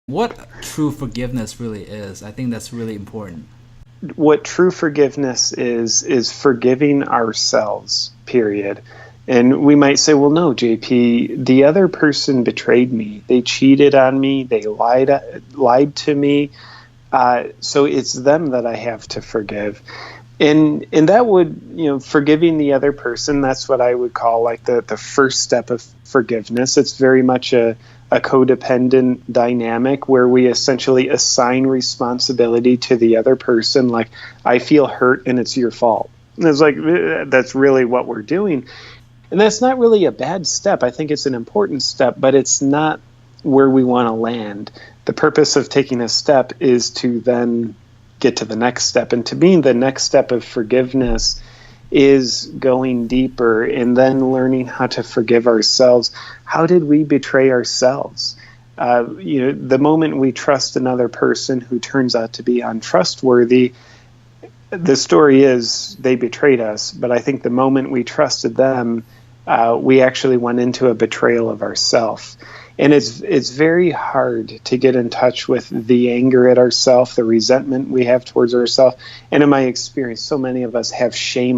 What true forgiveness really is. I think that's really important. What true forgiveness is forgiving ourselves, period. And we might say, well, no, JP, the other person betrayed me. They cheated on me. They lied to me. So it's them that I have to forgive. And that would, forgiving the other person, that's what I would call like the first step of forgiveness. It's very much a codependent dynamic where we essentially assign responsibility to the other person. Like, I feel hurt and it's your fault. And it's like, that's really what we're doing. And that's not really a bad step. I think it's an important step, but it's not where we want to land. The purpose of taking a step is to then get to the next step. And to me, the next step of forgiveness is going deeper and then learning how to forgive ourselves. How did we betray ourselves? The moment we trust another person who turns out to be untrustworthy, the story is they betrayed us. But I think the moment we trusted them, we actually went into a betrayal of ourselves. And it's very hard to get in touch with the anger at ourselves, the resentment we have towards ourselves. And in my experience, so many of us have shame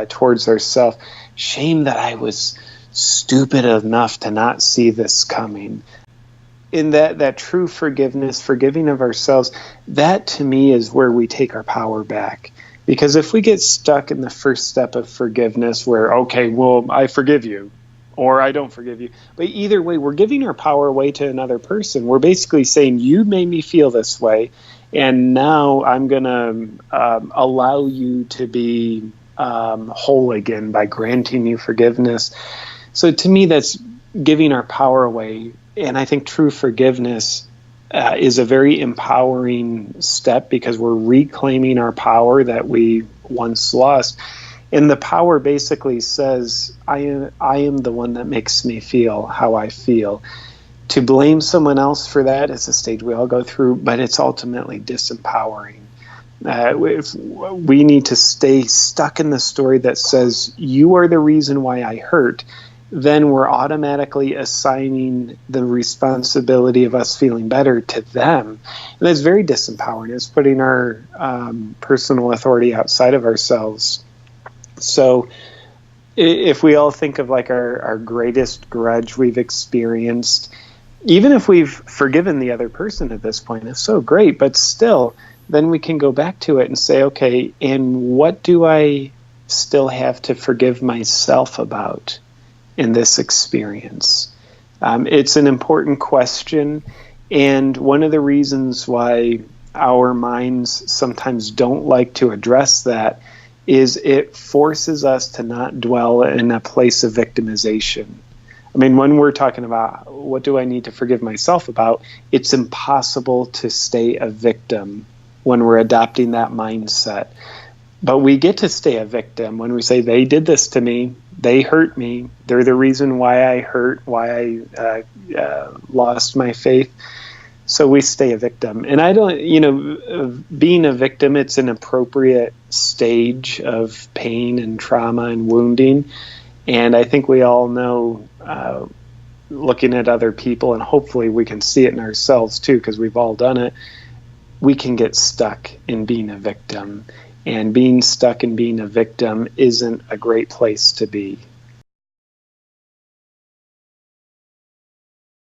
towards ourselves, shame that I was stupid enough to not see this coming. In that true forgiveness, forgiving of ourselves, that to me is where we take our power back. Because if we get stuck in the first step of forgiveness where, okay, well, I forgive you, or I don't forgive you. But either way, we're giving our power away to another person. We're basically saying, you made me feel this way, and now I'm going to allow you to be whole again by granting you forgiveness. So to me, that's giving our power away. And I think true forgiveness is a very empowering step because we're reclaiming our power that we once lost. And the power basically says, I am the one that makes me feel how I feel. To blame someone else for that is a stage we all go through, but it's ultimately disempowering. We need to stay stuck in the story that says, you are the reason why I hurt. Then we're automatically assigning the responsibility of us feeling better to them. And that's very disempowering. It's putting our personal authority outside of ourselves. So if we all think of like our greatest grudge we've experienced, even if we've forgiven the other person at this point, it's so great, but still, then we can go back to it and say, okay, and what do I still have to forgive myself about in this experience? It's an important question, and one of the reasons why our minds sometimes don't like to address that is it forces us to not dwell in a place of victimization. I mean, when we're talking about what do I need to forgive myself about, it's impossible to stay a victim when we're adopting that mindset. But we get to stay a victim when we say, they did this to me, they hurt me, they're the reason why I hurt, why I lost my faith. So we stay a victim. And I don't, being a victim, it's an appropriate stage of pain and trauma and wounding. And I think we all know, looking at other people, and hopefully we can see it in ourselves too, because we've all done it, we can get stuck in being a victim. And being stuck in being a victim isn't a great place to be.